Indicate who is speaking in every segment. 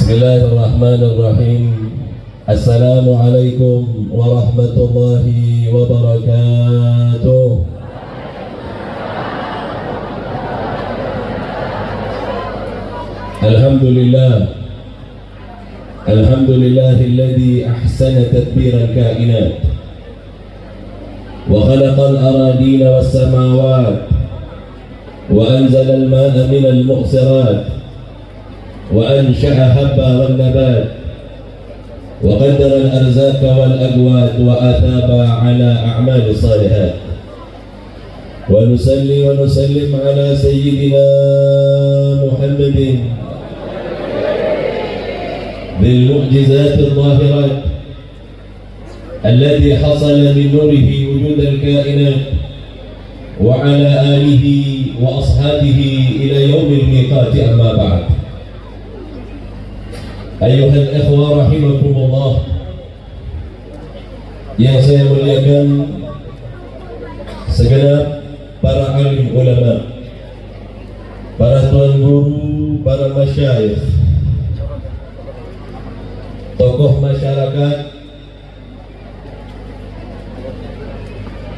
Speaker 1: Bismillahirrahmanirrahim. Assalamualaikum warahmatullahi wabarakatuh. Alhamdulillah. Alhamdulillahilladzi ahsana tadbira al-kainat wa khalaqa al-aradina was-samawat wa anzala al-ma'a min al-mu'sirat وأنشأ حبا والنبات وقدر الأرزاق والأقوات وأثاب على أعمال الصالحات ونصلي ونسلم على سيدنا محمد بالمعجزات الظاهرات الذي حصل من نوره وجود الكائنات وعلى آله وأصحابه إلى يوم الميقات. أما بعد، Ayuhal ikhwa rahimakumullah, yang saya muliakan segenap para alim ulama, para tuan guru, para masyayikh, tokoh masyarakat,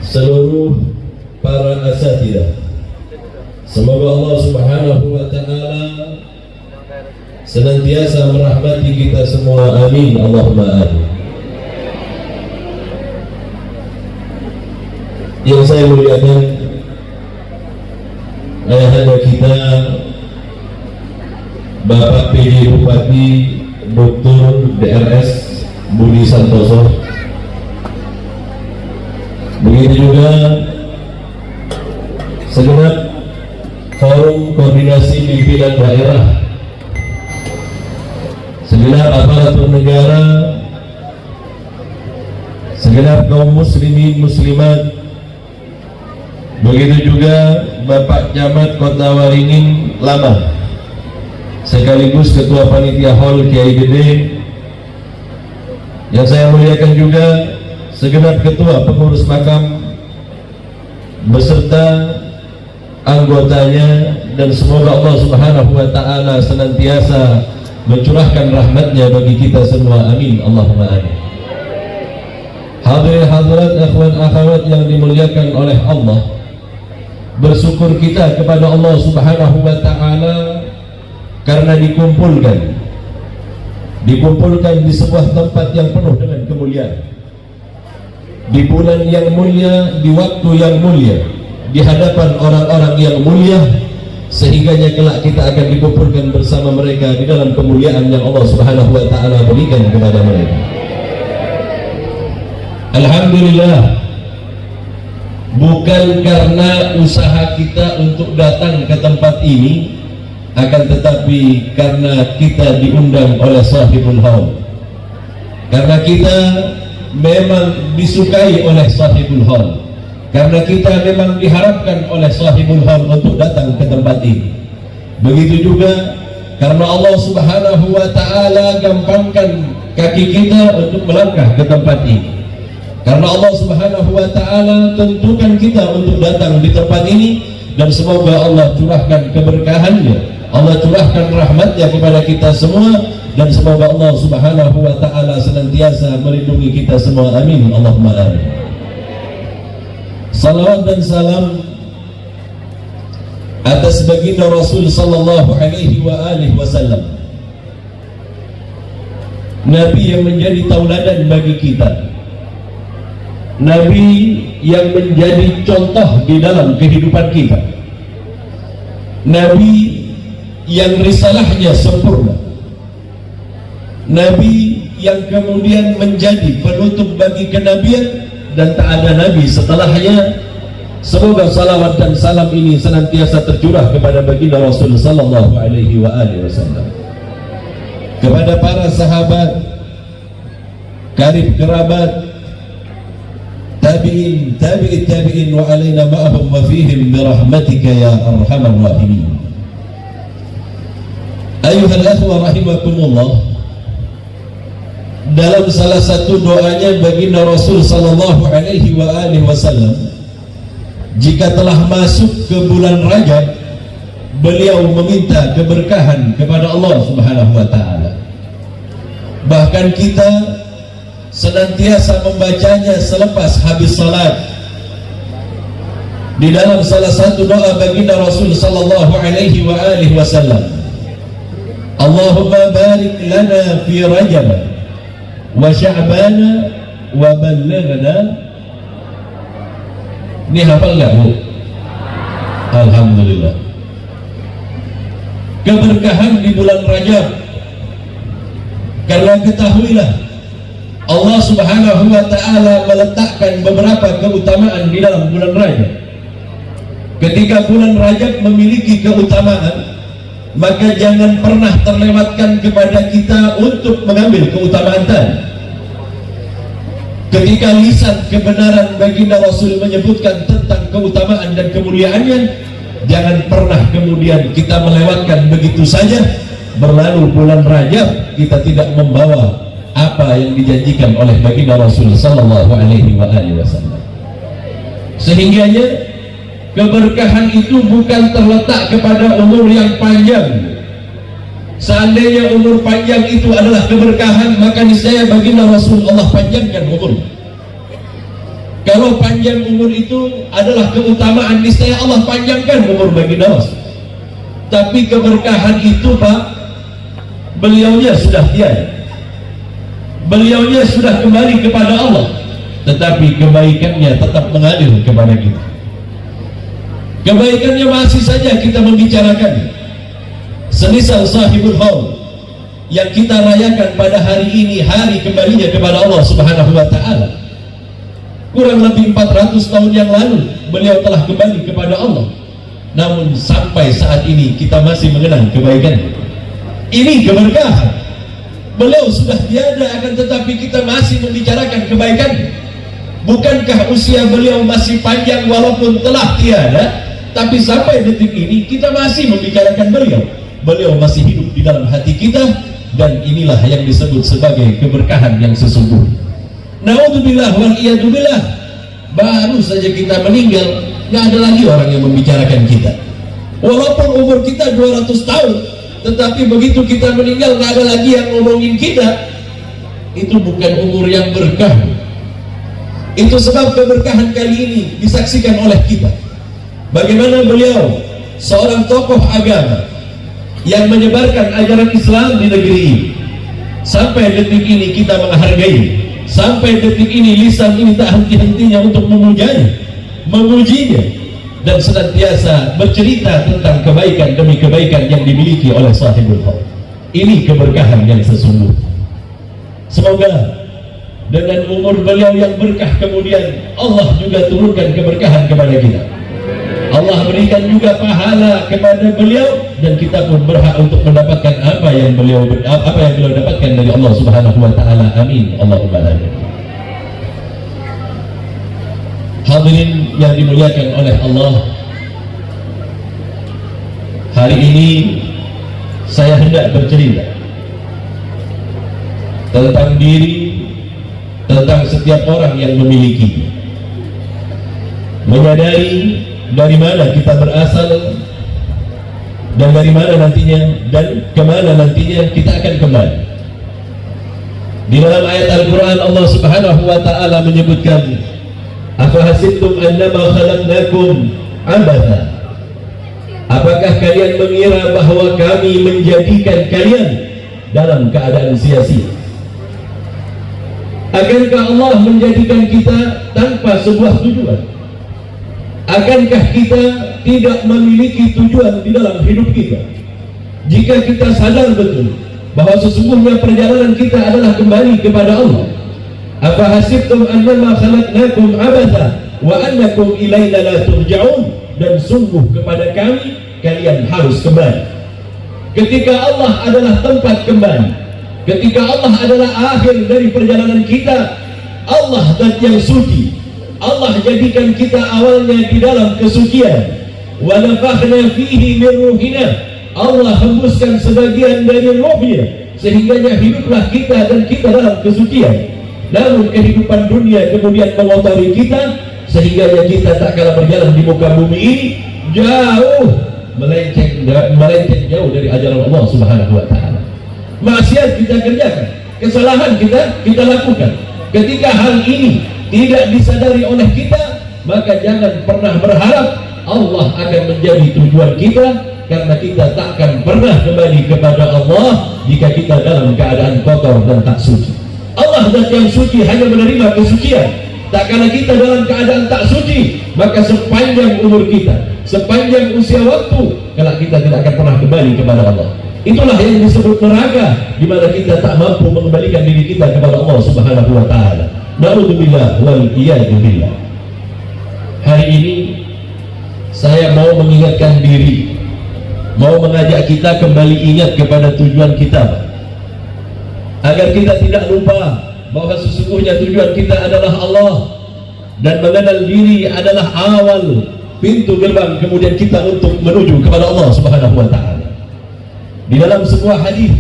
Speaker 1: seluruh para asatidah. Semoga Allah Subhanahu wa ta'ala senantiasa merahmati kita semua, amin, Allahumma amin. Yang saya muliakan ayahanda kita Bapak PJ Bupati Dr. DRS Budi Santoso, begitu juga segenap forum koordinasi pimpinan daerah, segenap aparatur negara, segenap kaum muslimin muslimat, begitu juga Bapak Camat Kota Waringin Lama, sekaligus Ketua Panitia Hall Kiai Gede. Yang saya muliakan juga segenap Ketua Pengurus Makam beserta anggotanya, dan semoga Allah Subhanahu wa ta'ala senantiasa mencurahkan rahmatnya bagi kita semua, amin, Allahumma amin. Hadirin hadirat akhwan akhwat yang dimuliakan oleh Allah, bersyukur kita kepada Allah Subhanahu wa ta'ala karena dikumpulkan di sebuah tempat yang penuh dengan kemuliaan, di bulan yang mulia, di waktu yang mulia, di hadapan orang-orang yang mulia, sehingganya kelak kita akan dikumpulkan bersama mereka di dalam kemuliaan yang Allah Subhanahu wa ta'ala berikan kepada mereka. Alhamdulillah, bukan karena usaha kita untuk datang ke tempat ini, akan tetapi karena kita diundang oleh sahibul haul, karena kita memang disukai oleh sahibul haul, karena kita memang diharapkan oleh sahibul haul untuk datang ke tempat ini. Begitu juga karena Allah Subhanahu wa ta'ala gampangkan kaki kita untuk melangkah ke tempat ini, karena Allah Subhanahu wa ta'ala tentukan kita untuk datang di tempat ini, dan semoga Allah curahkan keberkahannya, Allah curahkan rahmatnya kepada kita semua, dan semoga Allah Subhanahu wa ta'ala senantiasa melindungi kita semua, amin, Allahumma amin. Salawat dan salam atas baginda Rasul sallallahu alaihi wa alihi wasallam, Nabi yang menjadi tauladan bagi kita, Nabi yang menjadi contoh di dalam kehidupan kita, Nabi yang risalahnya sempurna, Nabi yang kemudian menjadi penutup bagi kenabian, dan tak ada nabi setelahnya. Semoga salawat dan salam ini senantiasa tercurah kepada baginda Rasul sallallahu alaihi wa alihi wasallam, kepada para sahabat, karib kerabat, tabi'in, tabi'it tabi'in, wa alaina ma'ahum wa fihim birahmatika ya arhamar rahimin. Ayuhal akhwa rahimakumullah, dalam salah satu doanya baginda Rasul sallallahu alaihi wa alihi wasallam, jika telah masuk ke bulan Rajab, beliau meminta keberkahan kepada Allah Subhanahu wa ta'ala. bahkan kita senantiasa membacanya selepas habis salat. Di dalam salah satu doa baginda Rasul sallallahu alaihi wa alihi wasallam, Allahumma barik lana fi Rajab wa Sya'ban wa ballighna. Ini hafal enggak, Bu? Alhamdulillah. Keberkahan di bulan Rajab, karena ketahuilah Allah Subhanahu wa ta'ala meletakkan beberapa keutamaan di dalam bulan Rajab. Ketika bulan Rajab memiliki keutamaan, maka jangan pernah terlewatkan kepada kita untuk mengambil keutamaan tadi. Ketika lisan kebenaran baginda Rasul menyebutkan tentang keutamaan dan kemuliaannya, jangan pernah kemudian kita melewatkan begitu saja. Berlalu bulan Rajab, kita tidak membawa apa yang dijanjikan oleh baginda Rasul sallallahu alaihi wasallam. Sehingganya keberkahan itu bukan terletak kepada umur yang panjang. Seandainya umur panjang itu adalah keberkahan, maka niscaya baginda Rasul Allah panjangkan umur. Kalau panjang umur itu adalah keutamaan, niscaya Allah panjangkan umur baginda Rasul. Tapi keberkahan itu, Pak, beliaunya sudah tiada. Beliaunya sudah kembali kepada Allah, tetapi kebaikannya tetap mengalir kepada kita. Kebaikannya masih saja kita membicarakan. Semisal Sahibul Haul yang kita rayakan pada hari ini, hari kembalinya kepada Allah Subhanahu wa ta'ala. Kurang lebih 400 tahun yang lalu beliau telah kembali kepada Allah. Namun sampai saat ini kita masih mengenang kebaikannya. Ini keberkahan. Beliau sudah tiada, akan tetapi kita masih membicarakan kebaikannya. Bukankah usia beliau masih panjang walaupun telah tiada, tapi sampai detik ini kita masih membicarakan beliau. Beliau masih hidup di dalam hati kita, dan inilah yang disebut sebagai keberkahan yang sesungguhnya. Naudzubillah wal iyadzubillah, baru saja kita meninggal, nggak ada lagi orang yang membicarakan kita. Walaupun umur kita 200 tahun, tetapi begitu kita meninggal nggak ada lagi yang ngomongin kita. Itu bukan umur yang berkah. Itu sebab keberkahan kali ini disaksikan oleh kita. Bagaimana beliau, seorang tokoh agama yang menyebarkan ajaran Islam di negeri ini, sampai detik ini kita menghargai. Sampai detik ini lisan ini tak henti-hentinya untuk memujanya, memujinya, dan senantiasa bercerita tentang kebaikan demi kebaikan yang dimiliki oleh Sahibul Haul. Ini keberkahan yang sesungguhnya. Semoga dengan umur beliau yang berkah kemudian Allah juga turunkan keberkahan kepada kita. Allah berikan juga pahala kepada beliau, dan kita pun berhak untuk mendapatkan apa yang beliau dapatkan dari Allah Subhanahu wa ta'ala. Amin Allahumma amin. Hadirin yang dimuliakan oleh Allah, hari ini saya hendak bercerita tentang diri, tentang setiap orang yang memilikinya. Menyadari dari mana kita berasal, dan dari mana nantinya, dan kemana nantinya kita akan kembali. Di dalam ayat Al-Quran Allah Subhanahu wa ta'ala menyebutkan, afahasibtum annama khalaqnakum abatha, apakah kalian mengira bahwa kami menjadikan kalian dalam keadaan sia-sia? Akankah Allah menjadikan kita tanpa sebuah tujuan? Akankah kita tidak memiliki tujuan di dalam hidup kita? Jika kita sadar betul bahwa sesungguhnya perjalanan kita adalah kembali kepada Allah. Afahasibtum annama khalaqnakum abatha wa annakum ilaina la turja'un, dan sungguh kepada kami kalian harus kembali. Ketika Allah adalah tempat kembali, ketika Allah adalah akhir dari perjalanan kita, Allah zat yang suci. Allah jadikan kita awalnya di dalam kesucian. Wa nafakhna fihi min ruhina, Allah hembuskan sebagian dari rohnya, sehingganya hiduplah kita dan kita dalam kesucian. Namun kehidupan dunia kemudian mengotori kita, sehingganya kita tak kalah berjalan di muka bumi ini jauh melenceng jauh dari ajaran Allah Subhanahu wa ta'ala. Maksiat kita kerjakan, kesalahan kita lakukan. Ketika hal ini tidak disadari oleh kita, maka jangan pernah berharap Allah akan menjadi tujuan kita, karena kita tak akan pernah kembali kepada Allah jika kita dalam keadaan kotor dan tak suci. Allah zat yang suci hanya menerima kesucian. Tak kala kita dalam keadaan tak suci, maka sepanjang umur kita, sepanjang usia waktu, kalau kita tidak akan pernah kembali kepada Allah. Itulah yang disebut neraka, di mana kita tak mampu mengembalikan diri kita kepada Allah Subhanahu wa taala. Na'udzubillah wal iyadu billah. Hari ini saya mau mengingatkan diri, mau mengajak kita kembali ingat kepada tujuan kita, agar kita tidak lupa bahwa sesungguhnya tujuan kita adalah Allah, dan mengenal diri adalah awal pintu gerbang kemudian kita untuk menuju kepada Allah Subhanahu wa taala. Di dalam sebuah hadis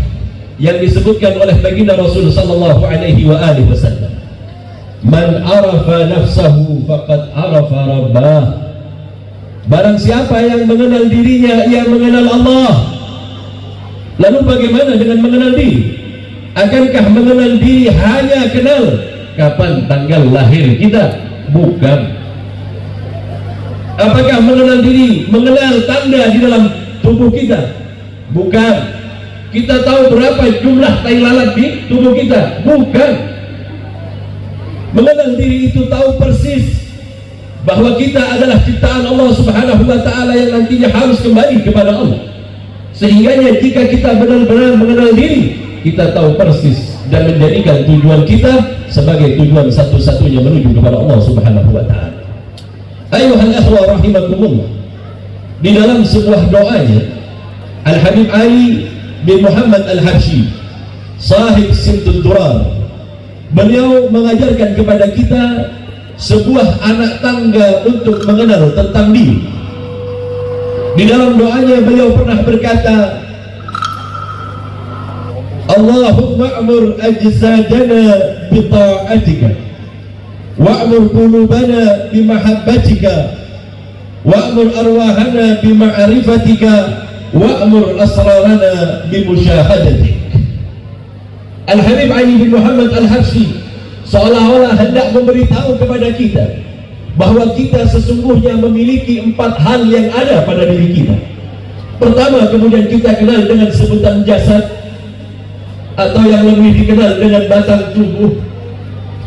Speaker 1: yang disebutkan oleh baginda Rasul sallallahu alaihi wa alihi wasallam, "Man arafa nafsahu faqad arafa rabbah." Barang siapa yang mengenal dirinya, ia mengenal Allah. Lalu bagaimana dengan mengenal diri? Akankah mengenal diri hanya kenal kapan tanggal lahir kita? Bukan. Apakah mengenal diri mengenal tanda di dalam tubuh kita? Bukan. Kita tahu berapa jumlah tai lalat di tubuh kita? Bukan. Mengenal diri itu tahu persis bahwa kita adalah ciptaan Allah Subhanahu wa taala yang nantinya harus kembali kepada Allah. Sehingganya jika kita benar-benar mengenal diri, kita tahu persis dan menjadikan tujuan kita sebagai tujuan satu-satunya menuju kepada Allah Subhanahu wa taala. Ayuhal akhwa rahimakumullah. Di dalam sebuah doanya, Al-Habib Ali bin Muhammad Al-Habsyi, sahib Simtud Durar, beliau mengajarkan kepada kita sebuah anak tangga untuk mengenal tentang diri. Di dalam doanya beliau pernah berkata, Allahumma amur ajsadana bita'atika wa'mur qulubana bimahabbatika wa'mur arwahana bima'rifatika wa'mur asrarana bimusyahadatik. Al-Habib Ali bin Muhammad Al-Habsyi seolah-olah hendak memberitahu kepada kita bahwa kita sesungguhnya memiliki 4 hal yang ada pada diri kita. Pertama, kemudian kita kenal dengan sebutan jasad, atau yang lebih dikenal dengan batang tubuh.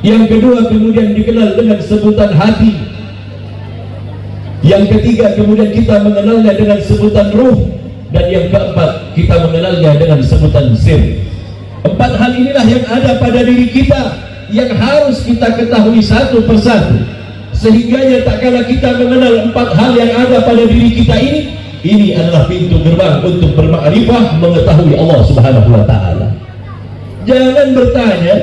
Speaker 1: Yang kedua, kemudian dikenal dengan sebutan hati. Yang ketiga, kemudian kita mengenalnya dengan sebutan ruh. Dan yang keempat, kita mengenalnya dengan sebutan sir. 4 hal inilah yang ada pada diri kita, yang harus kita ketahui satu persatu. Sehingganya tak kala kita mengenal 4 hal yang ada pada diri kita ini adalah pintu gerbang untuk bermakrifah, mengetahui Allah Subhanahu wa taala. Jangan bertanya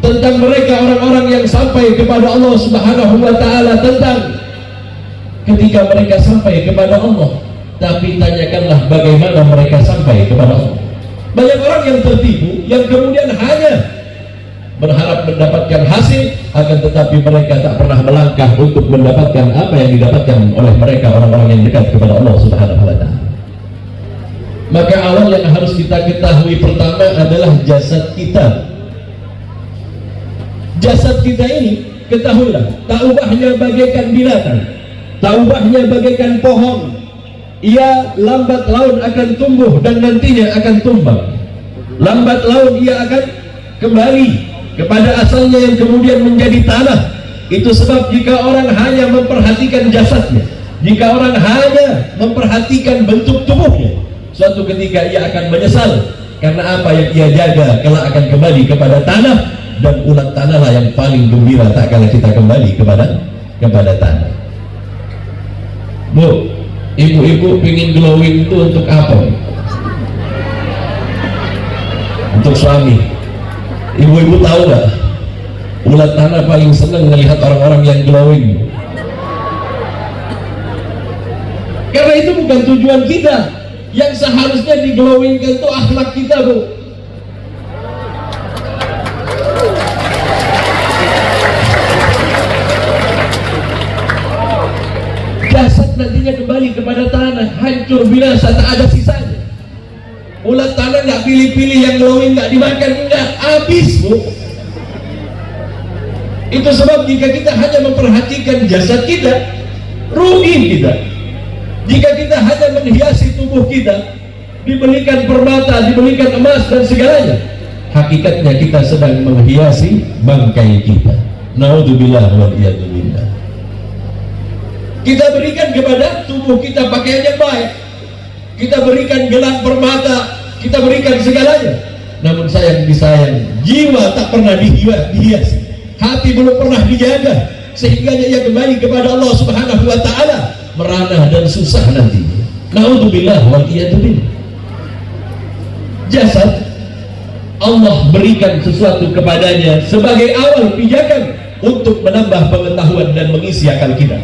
Speaker 1: tentang mereka orang-orang yang sampai kepada Allah Subhanahu wa taala tentang ketika mereka sampai kepada Allah, tapi tanyakanlah bagaimana mereka sampai kepada Allah. Banyak orang yang tertipu, yang kemudian hanya berharap mendapatkan hasil, akan tetapi mereka tak pernah melangkah untuk mendapatkan apa yang didapatkan oleh mereka orang-orang yang dekat kepada Allah Subhanahu wa taala. Maka awal yang harus kita ketahui pertama adalah jasad kita. Jasad kita ini, ketahuilah, tak ubahnya bagaikan binatang, tak ubahnya bagaikan pohon. Ia lambat laun akan tumbuh dan nantinya akan tumbang. Lambat laun ia akan kembali kepada asalnya yang kemudian menjadi tanah. Itu sebab jika orang hanya memperhatikan jasadnya, jika orang hanya memperhatikan bentuk tubuhnya, suatu ketika ia akan menyesal, karena apa yang ia jaga kelak akan kembali kepada tanah, dan ulat tanahlah yang paling gembira tak kala kita kembali kepada tanah. Bu, ibu-ibu pingin glowing itu untuk apa? Untuk suami. Ibu-ibu tahu nggak? Ulat tanah paling senang melihat orang-orang yang glowing. Karena itu bukan tujuan kita. Yang seharusnya diglowingkan itu akhlak kita, Bu. Jasad nantinya kembali kepada tanah, hancur binasa, tak ada sisanya. Ulat tanah nggak pilih-pilih yang glowing, nggak dimakan, enggak, habis Bu. Itu sebab jika kita hanya memperhatikan jasad kita, rugi kita. Jika kita hanya menghiasi tubuh kita, dibelikan permata, dibelikan emas dan segalanya, hakikatnya kita sedang menghiasi bangkai kita. Naudzubillah wal iyadu billah. Kita berikan kepada tubuh kita pakaian yang baik, kita berikan gelang permata, kita berikan segalanya. Namun sayang disayang, jiwa tak pernah dihiasi. Hati belum pernah dijaga, sehingga ia kembali kepada Allah Subhanahu wa Ta'ala, merana dan susah nantinya. Naudzubillah wal iyadu billah. Jasad Allah berikan sesuatu kepadanya sebagai awal pijakan untuk menambah pengetahuan dan mengisi akal kita.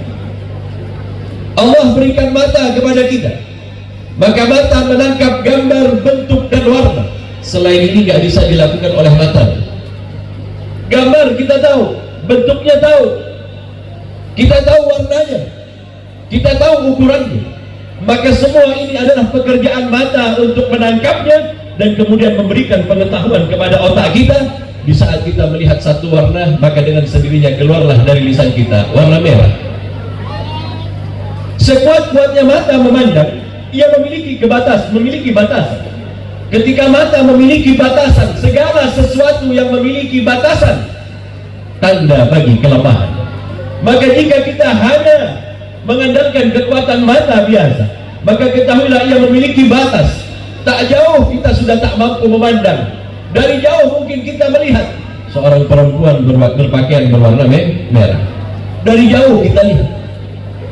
Speaker 1: Allah berikan mata kepada kita, maka mata menangkap gambar, bentuk dan warna. Selain ini nggak bisa dilakukan oleh mata. Gambar kita tahu, bentuknya tahu, kita tahu warnanya, kita tahu ukurannya. Maka semua ini adalah pekerjaan mata untuk menangkapnya dan kemudian memberikan pengetahuan kepada otak kita. Di saat kita melihat satu warna, maka dengan sendirinya keluarlah dari lisan kita warna merah. Sekuat-kuatnya mata memandang, ia memiliki batasan. Ketika mata memiliki batasan, segala sesuatu yang memiliki batasan tanda bagi kelemahan. Maka jika kita hanya mengandalkan kekuatan mata biasa, maka ketahuilah ia memiliki batas. Tak jauh kita sudah tak mampu memandang. Dari jauh mungkin kita melihat seorang perempuan berpakaian berwarna merah. Dari jauh kita lihat.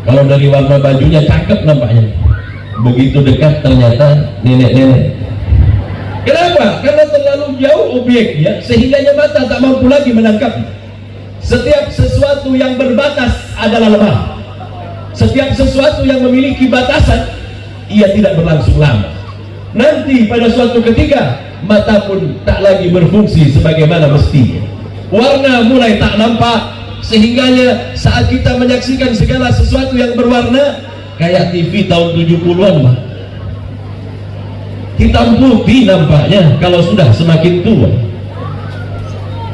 Speaker 1: Kalau dari warna bajunya cakep nampaknya. Begitu dekat ternyata nenek-nenek. Kenapa? Karena terlalu jauh objeknya, sehingga mata tak mampu lagi menangkapnya. Setiap sesuatu yang berbatas adalah lemah. Setiap sesuatu yang memiliki batasan, ia tidak berlangsung lama. Nanti pada suatu ketika, mata pun tak lagi berfungsi sebagaimana mestinya. Warna mulai tak nampak, sehingga saat kita menyaksikan segala sesuatu yang berwarna, kayak TV tahun 70-an mah, hitam putih nampaknya kalau sudah semakin tua.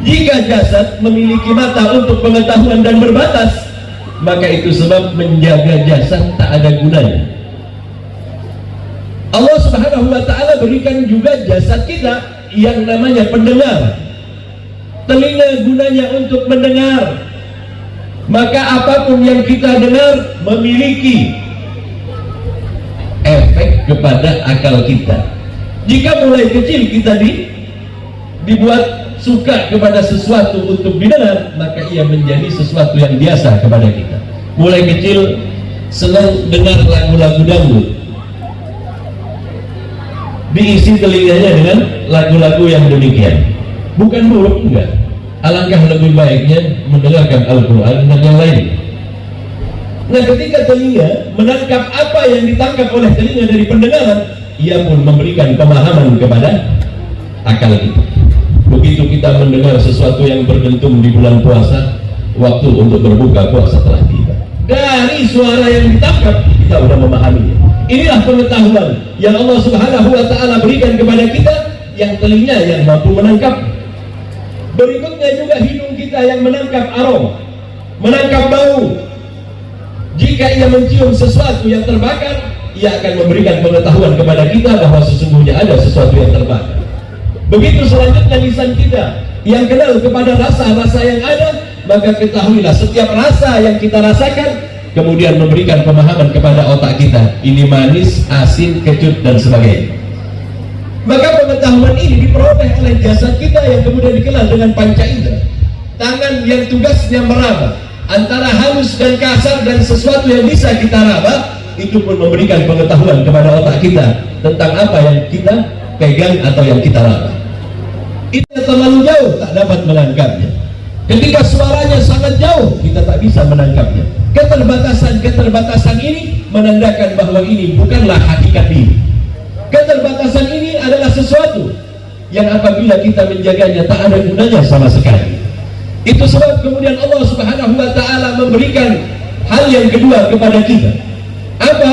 Speaker 1: Jika jasad memiliki mata untuk pengetahuan dan berbatas, maka itu sebab menjaga jasad tak ada gunanya. Allah Subhanahu wa Ta'ala berikan juga jasad kita yang namanya pendengar. Telinga gunanya untuk mendengar, maka apapun yang kita dengar memiliki efek kepada akal kita. Jika mulai kecil kita dibuat suka kepada sesuatu untuk didengar, maka ia menjadi sesuatu yang biasa kepada kita. Mulai kecil senang dengar lagu-lagu dangdut, diisi telinganya dengan lagu-lagu yang demikian. Bukan buruk, enggak. Alangkah lebih baiknya mendengarkan Al-Quran dan yang lain. Nah, ketika telinga menangkap apa yang ditangkap oleh telinga dari pendengaran, ia pun memberikan pemahaman kepada akal kita. Begitu kita mendengar sesuatu yang berdentum di bulan puasa, waktu untuk berbuka puasa telah tiba. Dari suara yang ditangkap, kita sudah memahaminya. Inilah pengetahuan yang Allah Subhanahu wa Ta'ala berikan kepada kita, yang telinga yang mampu menangkap. Berikutnya juga hidung kita yang menangkap aroma, menangkap bau. Jika ia mencium sesuatu yang terbakar, ia akan memberikan pengetahuan kepada kita bahwa sesungguhnya ada sesuatu yang terbakar. Begitu selanjutnya lisan kita yang kenal kepada rasa-rasa yang ada, maka ketahuilah setiap rasa yang kita rasakan kemudian memberikan pemahaman kepada otak kita, ini manis, asin, kecut dan sebagainya. Maka pengetahuan ini diperoleh oleh jasad kita yang kemudian dikenal dengan panca indera. Tangan yang tugasnya meraba antara halus dan kasar dan sesuatu yang bisa kita raba, itu pun memberikan pengetahuan kepada otak kita tentang apa yang kita pegang atau yang kita raba. Itu terlalu jauh tak dapat menangkapnya. Ketika suaranya sangat jauh, kita tak bisa menangkapnya. Keterbatasan ini menandakan bahwa ini bukanlah hakikat diri. Keterbatasan ini adalah sesuatu yang apabila kita menjaganya tak ada gunanya sama sekali. Itu sebab kemudian Allah Subhanahu wa Ta'ala memberikan hal yang kedua kepada kita. Apa?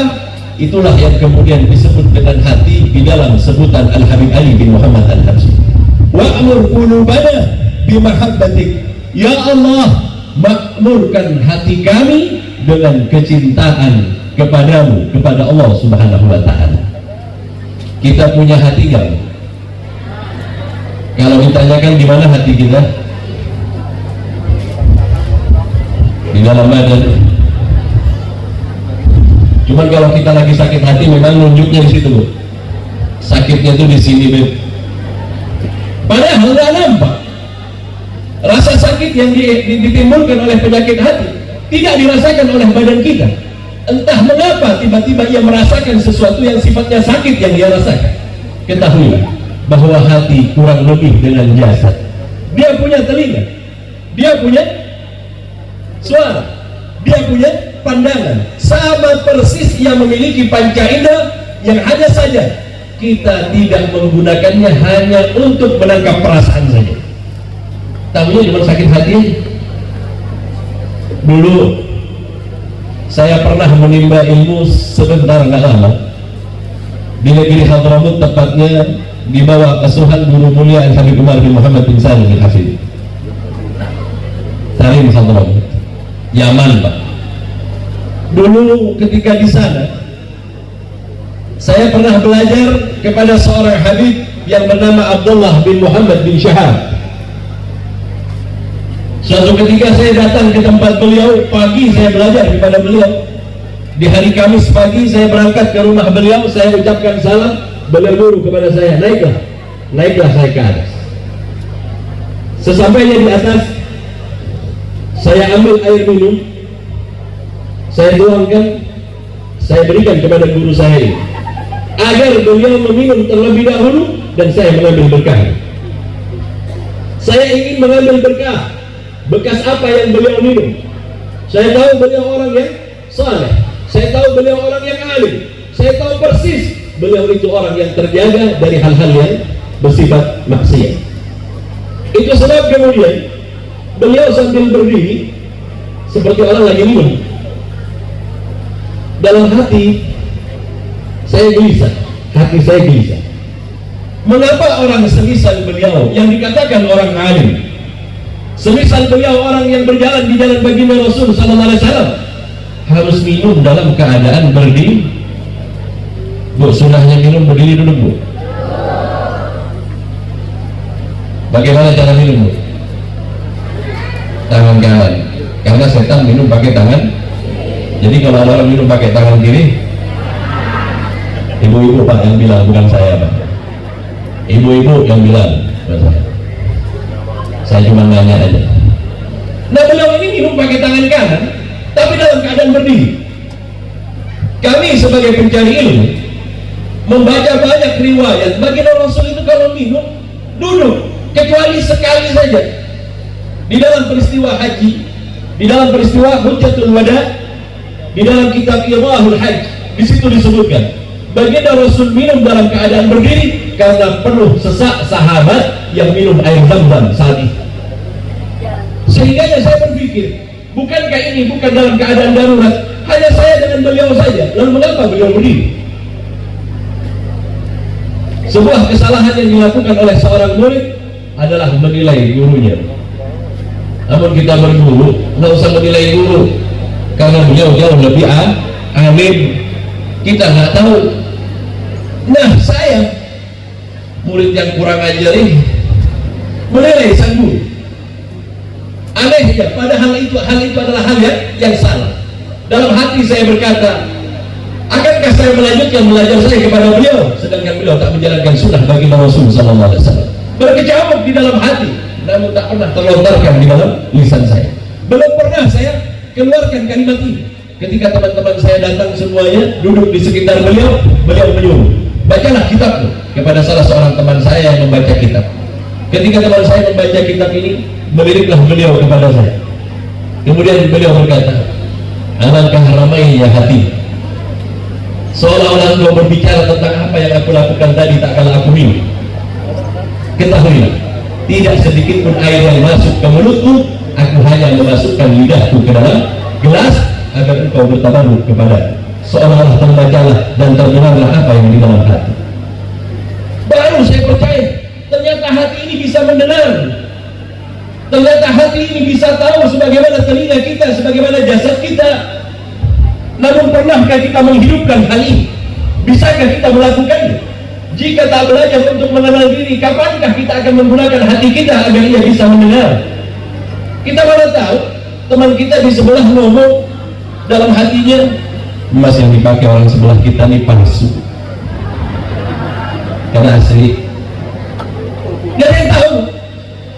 Speaker 1: itulah yang kemudian disebut dengan hati di dalam sebutan Al-Habib Ali bin Muhammad Al-Habsyi. Wa'mur qulubana bimahabbatik, ya Allah, makmurkan hati kami dengan kecintaan kepadamu, kepada Allah Subhanahu wa ta'ala. Kita punya hati gak? Kalau ditanyakan di mana hati kita? Di dalam badan. Cuman kalau kita lagi sakit hati memang nunjuknya di situ, Bu. Sakitnya tuh di sini, Beb. Padahal nggak nampak. Rasa sakit yang ditimbulkan oleh penyakit hati tidak dirasakan oleh badan kita. Entah mengapa tiba-tiba ia merasakan sesuatu yang sifatnya sakit yang dia rasakan. Ketahuilah bahwa hati kurang lebih dengan jasad. Dia punya telinga, dia punya suara, dia punya pandangan, sama persis yang memiliki panca indera, yang hanya saja kita tidak menggunakannya hanya untuk menangkap perasaan saja. Tahunya cuma sakit hati. Dulu saya pernah menimba ilmu sebentar, nggak lama, di negeri Hadramut, tepatnya di bawah asuhan guru mulia Al-Habib Umar bin Muhammad bin Salim Al-Hafidh, Salim Hadramut, Yaman, Pak. Dulu ketika di sana saya pernah belajar kepada seorang habib yang bernama Abdullah bin Muhammad bin Syahab. Suatu ketika saya datang ke tempat beliau, pagi saya belajar kepada beliau. Di hari Kamis pagi saya berangkat ke rumah beliau, saya ucapkan salam, beliau guru kepada saya, naiklah saya ke atas. Sesampainya di atas, saya ambil air minum, saya tuangkan, saya berikan kepada guru saya ini, agar beliau meminum terlebih dahulu dan saya mengambil berkah. Saya ingin mengambil berkah. Bekas apa yang beliau minum? Saya tahu beliau orang yang saleh, saya tahu beliau orang yang alim, saya tahu persis beliau itu orang yang terjaga dari hal-hal yang bersifat maksiat. Itu sebab kemudian beliau sambil berdiri seperti orang lagi minum. Dalam hati saya gelisah, hati saya gelisah. Mengapa orang semisal beliau yang dikatakan orang alim, semisal beliau orang yang berjalan di jalan baginda Rasul sallallahu alaihi wasallam, harus minum dalam keadaan berdiri? Bu, sunahnya minum berdiri dulu, Bu. Bagaimana cara minum, Bu? Tangan kanan, karena setan minum pakai tangan. Jadi kalau ada orang minum pakai tangan kiri, ibu-ibu Pak yang bilang, bukan saya Pak. Ibu-ibu yang bilang, bukan saya. Saya cuma nanya aja. Nah, beliau ini minum pakai tangan kanan, tapi dalam keadaan berdiri. Kami sebagai pencari ilmu membaca banyak riwayat baginda Rasul itu kalau minum duduk, kecuali sekali saja di dalam peristiwa haji, di dalam peristiwa Hujjatul Wada, di dalam kitab Idahul Hajj, di situ disebutkan baginda Rasul minum dalam keadaan berdiri karena penuh sesak sahabat yang minum air Zam-Zam saat itu. Sehingga saya berpikir, bukankah ini bukan dalam keadaan darurat, hanya saya dengan beliau saja, lalu mengapa beliau berdiri? Sebuah kesalahan yang dilakukan oleh seorang murid adalah menilai gurunya. Namun kita berguru, nggak usah menilai guru, karena beliau jauh lebih alim. Kita nggak tahu. Nah, saya murid yang kurang ajar ini menilai sang guru. Anehnya, padahal hal itu adalah hal yang salah. Dalam hati saya berkata, akankah saya melanjutkan belajar saya kepada beliau, sedangkan beliau tak menjalankan sunnah bagi Rasul sallallahu alaihi wasallam. Berkecamuk di dalam hati, namun tak pernah terlontarkan di dalam lisan saya. Belum pernah saya keluarkan kalimat ini. Ketika teman-teman saya datang semuanya duduk di sekitar beliau, beliau menyuruh, bacalah kitabmu, kepada salah seorang teman saya yang membaca kitab. Ketika teman saya membaca kitab ini, meliriklah beliau kepada saya. Kemudian beliau berkata, alangkah ramainya hati, seolah-olah engkau berbicara tentang apa yang aku lakukan tadi tak kala aku minum. Ketahuilah, tidak sedikit pun air yang masuk ke mulutku, aku hanya memasukkan lidahku ke dalam gelas agar engkau bertabaruk kepada seolah-olah terbacalah dan terdengarlah apa yang di dalam hati. Baru saya percaya, ternyata hati ini bisa mendengar, ternyata hati ini bisa tahu sebagaimana telinga kita, sebagaimana jasad kita. Namun pernahkah kita menghidupkan hal ini? Bisakah kita melakukannya? Jika tak belajar untuk mengenal diri, kapankah kita akan menggunakan hati kita agar ia bisa mendengar? Kita mana tahu teman kita di sebelah ngomong dalam hatinya, emas yang dipakai orang sebelah kita ini palsu, karena asli. Gak ada yang tahu.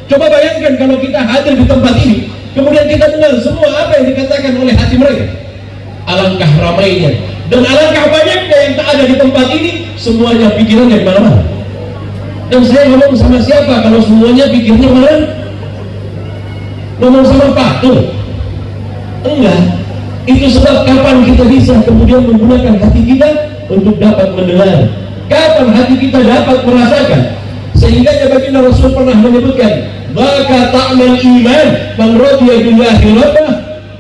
Speaker 1: Coba bayangkan kalau kita hadir di tempat ini, kemudian kita dengar semua apa yang dikatakan oleh hati mereka. Alangkah ramainya dan alangkah banyaknya yang tak ada di tempat ini, semuanya pikirannya di mana-mana. Dan saya ngomong sama siapa kalau semuanya pikirnya mana? Ngomong sama patung? Enggak. Itu sebab kapan kita bisa kemudian menggunakan hati kita untuk dapat mendengar? Kapan hati kita dapat merasakan? Sehingga baginda Rasul pernah menyebutkan, "Baka ta'mal iman man radiya billahi rabbah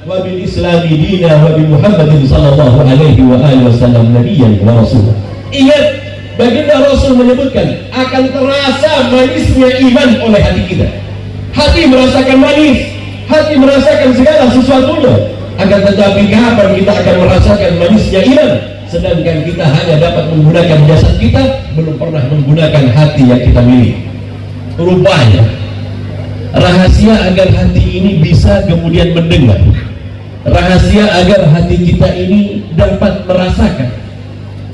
Speaker 1: wa bil islami dina wa bi Muhammadin sallallahu alaihi wa alihi wasallam nabiyyan wa rasulah." Ingat, baginda Rasul menyebutkan akan terasa manisnya iman oleh hati kita. Hati merasakan manis, hati merasakan segala sesuatunya. Akan tetapi kapan kita akan merasakan manisnya iman? Sedangkan kita hanya dapat menggunakan jasad kita, belum pernah menggunakan hati yang kita miliki. Rupanya rahasia agar hati ini bisa kemudian mendengar, rahasia agar hati kita ini dapat merasakan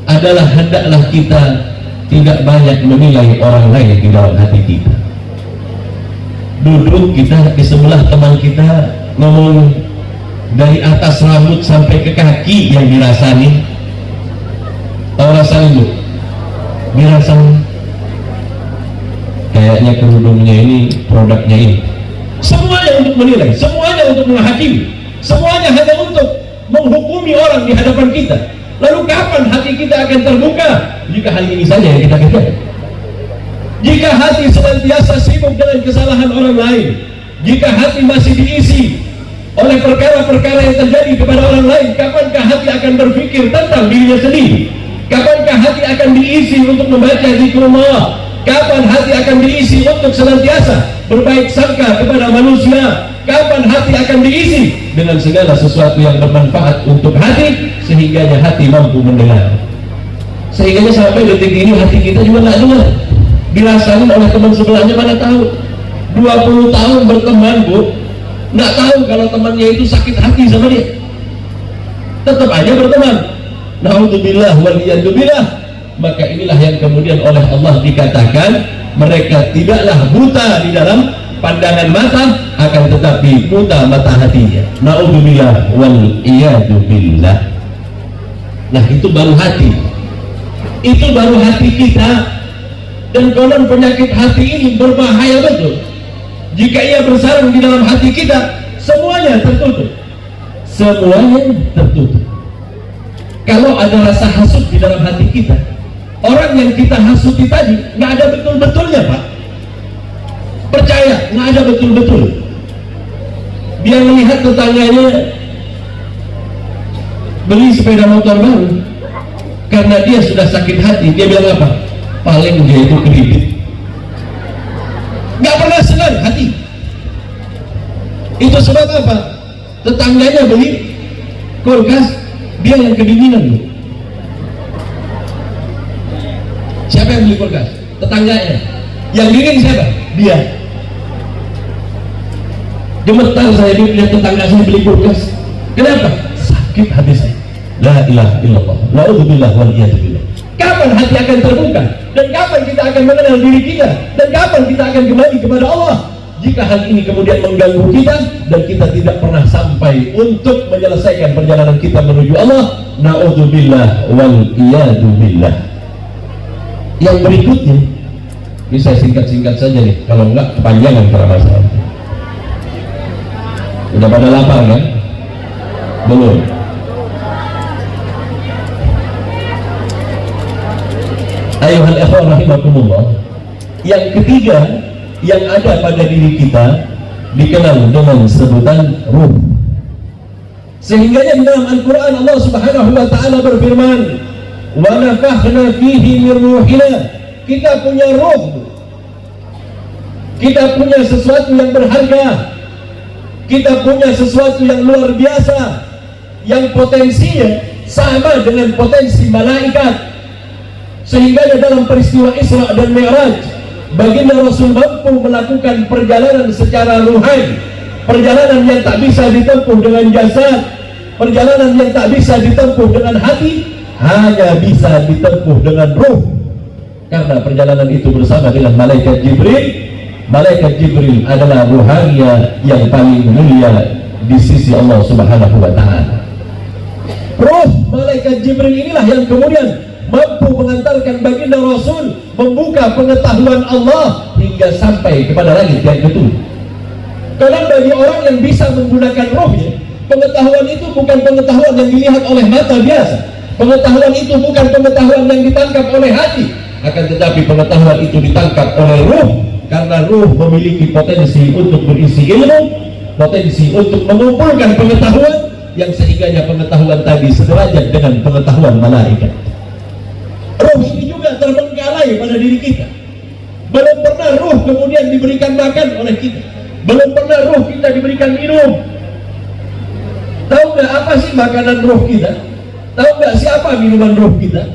Speaker 1: adalah hendaklah kita tidak banyak menilai orang lain di dalam hati kita. Duduk kita di sebelah teman kita, ngomong dari atas rambut sampai ke kaki yang dirasani. Tahu rasanya bu? Dirasani. Kayaknya kerudungnya ini, produknya ini. Semuanya untuk menilai, semuanya untuk menghakimi, semuanya hanya untuk menghukumi orang di hadapan kita. Lalu kapan hati kita akan terbuka? Jika hal ini saja yang kita kerjakan. Jika hati senantiasa sibuk dengan kesalahan orang lain, jika hati masih diisi oleh perkara-perkara yang terjadi kepada orang lain, kapankah hati akan berpikir tentang dirinya sendiri? Kapankah hati akan diisi untuk membaca zikrullah? Kapan hati akan diisi untuk senantiasa berbaik sangka kepada manusia? Kapan hati akan diisi dengan segala sesuatu yang bermanfaat untuk hati, sehingganya hati mampu mendengar? Sehingganya sampai detik ini hati kita juga nggak dengar. Dirasain oleh teman sebelahnya, mana tahu. 20 tahun berteman bu, nggak tahu kalau temannya itu sakit hati sama dia, tetap aja berteman. Naudzubillah waliyadzubillah. Maka inilah yang kemudian oleh Allah dikatakan mereka tidaklah buta di dalam pandangan mata, akan tetapi buta mata hatinya. Naudzubillah waliyadzubillah. Nah itu baru hati, itu baru hati kita. Dan konon penyakit hati ini berbahaya betul. Jika ia bersarang di dalam hati kita, semuanya tertutup, semuanya tertutup. Kalau ada rasa hasut di dalam hati kita, orang yang kita hasuti tadi nggak ada betul-betulnya pak. Percaya, nggak ada betul-betul. Dia melihat tetangganya beli sepeda motor baru, karena dia sudah sakit hati, dia bilang apa? Paling dia itu kredit. Nggak pernah senang hati. Itu sebab apa? Tetangganya beli kulkas, dia yang kedinginan. Siapa yang beli kulkas? Tetangganya. Yang dingin siapa? Dia. Gemetar saya lihat tetangga saya beli kulkas. Kenapa? Sakit hati saya. La ilaha illallah. Na'udzubillah waliyadzubillah. Kapan hati akan terbuka? Dan kapan kita akan mengenal diri kita? Dan kapan kita akan kembali kepada Allah? Jika hal ini kemudian mengganggu kita dan kita tidak pernah sampai untuk menyelesaikan perjalanan kita menuju Allah, na'udzubillah waliyadzubillah. Yang berikutnya, ini saya singkat-singkat saja nih, kalau enggak kepanjangan para masalah. Udah pada lapar kan? Belum? Ayuhal ikhwan rahimakumullah. Yang ketiga yang ada pada diri kita dikenal dengan sebutan ruh. Sehingga di dalam Al-Quran Allah Subhanahu wa Ta'ala berfirman, wa nafakhna fihi min ruhina, kita punya roh, kita punya sesuatu yang berharga, kita punya sesuatu yang luar biasa, yang potensinya sama dengan potensi malaikat. Sehingga dalam peristiwa Isra dan Mi'raj, baginda Rasul mampu melakukan perjalanan secara ruhani, perjalanan yang tak bisa ditempuh dengan jasad, perjalanan yang tak bisa ditempuh dengan hati, hanya bisa ditempuh dengan ruh. Karena perjalanan itu bersama dengan malaikat Jibril. Malaikat Jibril adalah ruhania yang paling mulia di sisi Allah Subhanahu wa Ta'ala. Ruh malaikat Jibril inilah yang kemudian mampu mengantarkan baginda Rasul membuka pengetahuan Allah hingga sampai kepada langit yang ketujuh. Karena bagi orang yang bisa menggunakan rohnya, pengetahuan itu bukan pengetahuan yang dilihat oleh mata biasa, pengetahuan itu bukan pengetahuan yang ditangkap oleh hati, akan tetapi pengetahuan itu ditangkap oleh ruh. Karena ruh memiliki potensi untuk berisi ilmu, potensi untuk mengumpulkan pengetahuan, yang sehingganya pengetahuan tadi sederajat dengan pengetahuan malaikat. Ruh ini juga terbengkalai pada diri kita. Belum pernah ruh kemudian diberikan makan oleh kita, belum pernah ruh kita diberikan minum. Tahu nggak apa sih makanan ruh kita? Tahu nggak siapa minuman ruh kita?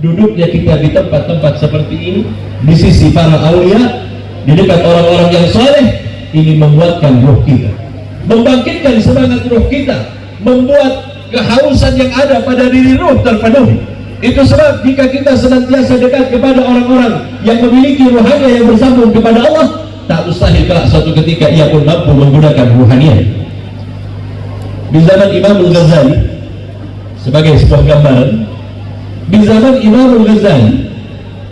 Speaker 1: Duduknya kita di tempat-tempat seperti ini, di sisi para aulia, di dekat orang-orang yang soleh. Ini menguatkan ruh kita, membangkitkan semangat ruh kita, membuat kehausan yang ada pada diri ruh terpenuhi. Itu sebab jika kita senantiasa dekat kepada orang-orang yang memiliki ruhania yang bersambung kepada Allah, tak mustahil kelak suatu ketika ia pun mampu menggunakan ruhania. Di zaman Imam Al-Ghazali, sebagai sebuah gambaran, di zaman Imam Al-Ghazali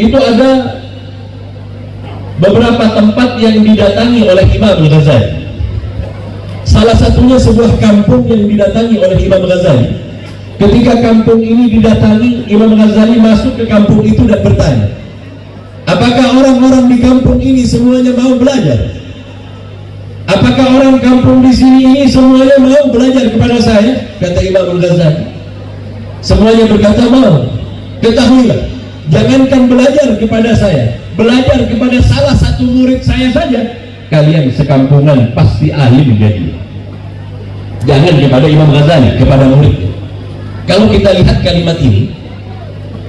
Speaker 1: itu ada beberapa tempat yang didatangi oleh Imam Al-Ghazali. Salah satunya sebuah kampung yang didatangi oleh Imam Ghazali. Ketika kampung ini didatangi, Imam Ghazali masuk ke kampung itu dan bertanya, apakah orang-orang di kampung ini semuanya mau belajar? Apakah orang kampung di sini ini semuanya mau belajar kepada saya? Kata Imam Ghazali. Semuanya berkata mau. Ketahuilah, jangankan belajar kepada saya, belajar kepada salah satu murid saya saja, kalian sekampungan pasti alim jadi. Jangan kepada Imam Ghazali, kepada muridnya. Kalau kita lihat kalimat ini,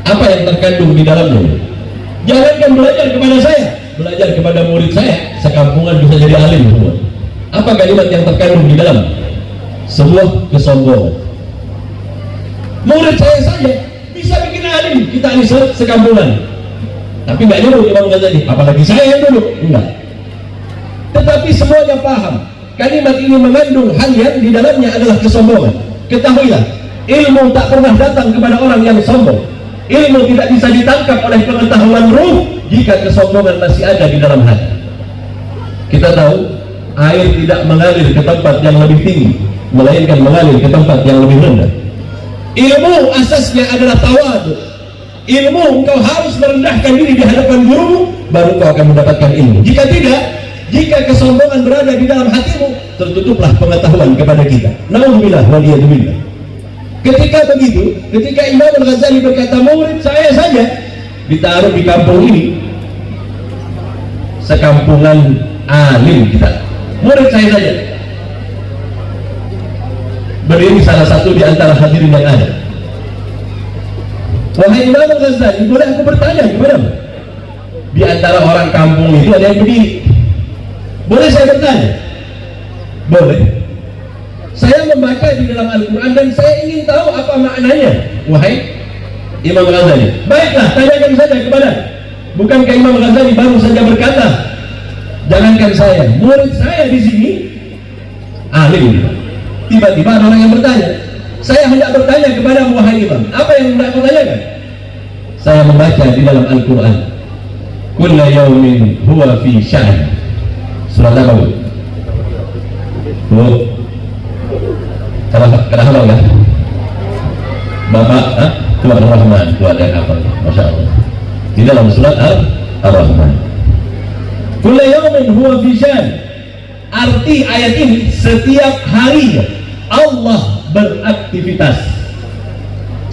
Speaker 1: apa yang terkandung di dalamnya? Jangankan belajar kepada saya, belajar kepada murid saya, sekampungan bisa jadi alim semua. Apa kalimat yang terkandung di dalam? Sebuah kesombongan. Murid saya saja bisa bikin alim, kita ini sekampungan. Tapi nggak nyuruh Imam Ghazali, apalagi saya yang dulu, enggak. Tetapi semuanya paham, kalimat ini mengandung hal yang di dalamnya adalah kesombongan. Ketahuilah, ilmu tak pernah datang kepada orang yang sombong. Ilmu tidak bisa ditangkap oleh pengetahuan ruh jika kesombongan masih ada di dalam hati. Kita tahu air tidak mengalir ke tempat yang lebih tinggi, melainkan mengalir ke tempat yang lebih rendah. Ilmu asasnya adalah tawadu. Ilmu engkau harus merendahkan diri di hadapan gurumu, baru kau akan mendapatkan ilmu. Jika tidak, jika kesombongan berada di dalam hatimu, tertutuplah pengetahuan kepada kita. Nauzubillah waliyadzubillah. Ketika begitu, ketika Imam Al-Ghazali berkata murid saya saja ditaruh di kampung ini, sekampungan alim kita, murid saya saja. Berdiri salah satu di antara hadirin yang ada. Wahai Imam Al-Ghazali, boleh aku bertanya kepadamu? Di antara orang kampung itu ada yang berdiri. Boleh saya bertanya? Boleh. Saya membaca di dalam Al-Quran dan saya ingin tahu apa maknanya. Wahai Imam Ghazali, baiklah, tanyakan saja kepada. Bukankah Imam Ghazali baru saja berkata, jangankan saya, murid saya di sini alim. Tiba-tiba ada orang yang bertanya, saya hendak bertanya kepada wahai Imam, apa yang hendak kau tanyakan? Saya membaca di dalam Al-Quran, kulla yaumin huwa fi sya'n. Surat apa? Kenapa ya? Bapak, Tuhan Ar-Rahman, Tuhan yang apa? Masya Allah. Di dalam surat Ar-Rahman. Kulla yaumin huwa fi sya'n. Arti ayat ini, setiap hari Allah beraktivitas.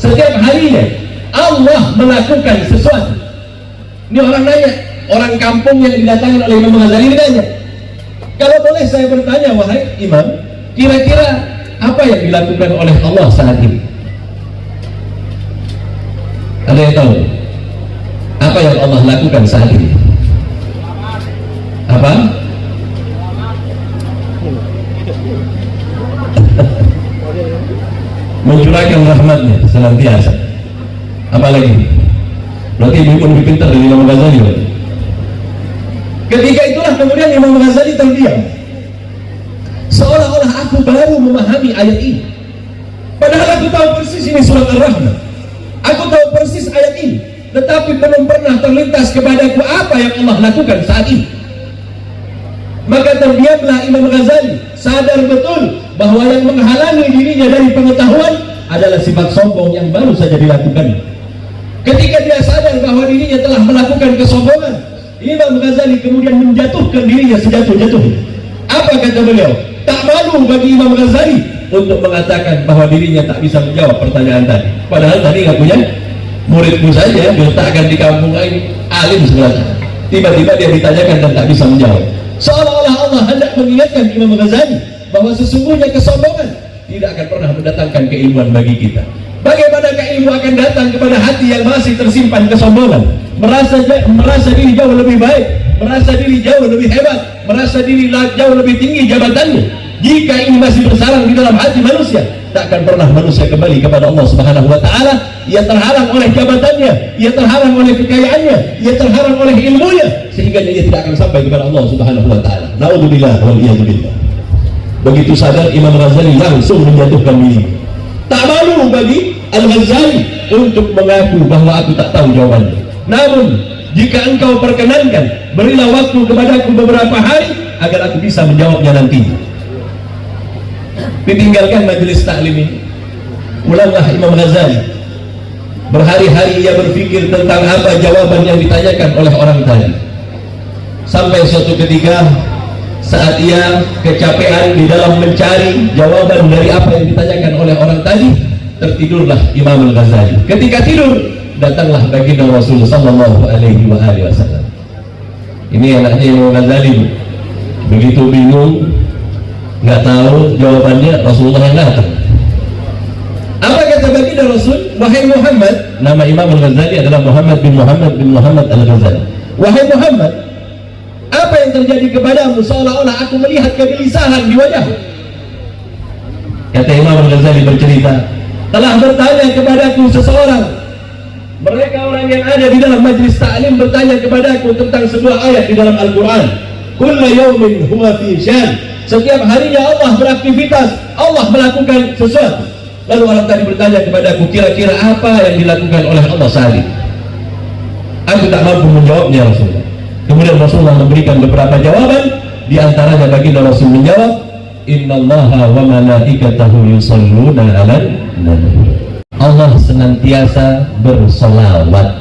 Speaker 1: Setiap harinya Allah melakukan sesuatu. Ini orang nanya, orang kampung yang didatangi oleh Imam Ghazali ini nanya, kalau boleh saya bertanya, wahai Imam, kira-kira apa yang dilakukan oleh Allah saat ini? Ada yang tahu? Apa yang Allah lakukan saat ini? Apa? Mencurahkan rahmatnya senantiasa. Apalagi? Berarti ibu lebih pintar dari Imam Ghazali. Ketika itulah kemudian Imam Ghazali terdiam, seolah-olah aku baru memahami ayat ini, padahal aku tahu persis ini surat Ar-Rahman, aku tahu persis ayat ini, tetapi belum pernah terlintas kepadaku apa yang Allah lakukan saat ini. Maka terdiamlah Imam Ghazali, sadar betul bahwa yang menghalangi dirinya dari pengetahuan adalah sifat sombong yang baru saja dilakukan. Ketika dia sadar bahwa dirinya telah melakukan kesombongan, Imam Ghazali kemudian menjatuhkan dirinya sejatuh-jatuhnya. Apa kata beliau? Tak malu bagi Imam Ghazali untuk mengatakan bahwa dirinya tak bisa menjawab pertanyaan tadi. Padahal tadi nggak punya muridmu saja diletakkan di kampung lain, alim sebenarnya. Tiba-tiba dia ditanyakan dan tak bisa menjawab. Seolah-olah Allah hendak mengingatkan Imam Ghazali bahwa sesungguhnya kesombongan tidak akan pernah mendatangkan keilmuan bagi kita. Bagaimanakah ilmu akan datang kepada hati yang masih tersimpan kesombongan, merasa diri jauh lebih baik, merasa diri jauh lebih hebat, merasa diri jauh lebih tinggi jabatannya? Jika ini masih bersarang di dalam hati manusia, tak akan pernah manusia kembali kepada Allah Subhanahu wa Ta'ala. Ia terhalang oleh jabatannya, ia terhalang oleh kekayaannya, ia terhalang oleh ilmunya, sehingga dia tidak akan sampai kepada Allah Subhanahu wa Ta'ala. Na'udzubillah wal iyadu billah. Begitu sadar Imam Ghazali langsung menjatuhkan diri. Tak malu bagi Al-Ghazali untuk mengaku bahwa aku tak tahu jawabannya. Namun jika engkau perkenankan, berilah waktu kepadaku beberapa hari agar aku bisa menjawabnya nanti. Ditinggalkan majelis taklim ini, pulanglah Imam Ghazali. Berhari-hari ia berpikir tentang apa jawaban yang ditanyakan oleh orang tadi. Sampai suatu ketika saat ia kecapean di dalam mencari jawaban dari apa yang ditanyakan oleh orang tadi, tertidurlah Imam Al-Ghazali. Ketika tidur, datanglah baginda Rasul sallallahu alaihi wasallam. Ini anaknya Imam Ghazali, begitu bingung, nggak tahu jawabannya, Rasulullah yang datang. Apa kata baginda Rasul? Wahai Muhammad, nama Imam Al-Ghazali adalah Muhammad bin Muhammad Al-Ghazali. Wahai Muhammad, apa yang terjadi kepadamu? Seolah-olah aku melihat kegelisahan di wajahmu. Kata Imam Al-Ghazali bercerita, telah bertanya kepadaku seseorang. Mereka orang yang ada di dalam majlis ta'lim bertanya kepadaku tentang sebuah ayat di dalam Al-Quran. Kullu yawmin huwa fi syan. Setiap harinya Allah beraktivitas, Allah melakukan sesuatu. Lalu orang tadi bertanya kepadaku, kira-kira apa yang dilakukan oleh Allah saat ini? Aku tak mampu menjawabnya, Rasulullah. Kemudian Rasulullah memberikan beberapa jawaban. Di antaranya baginda Rasul menjawab, Innallaha wa malaikatahu yusalluna 'alan nabi. Allah senantiasa bersolawat.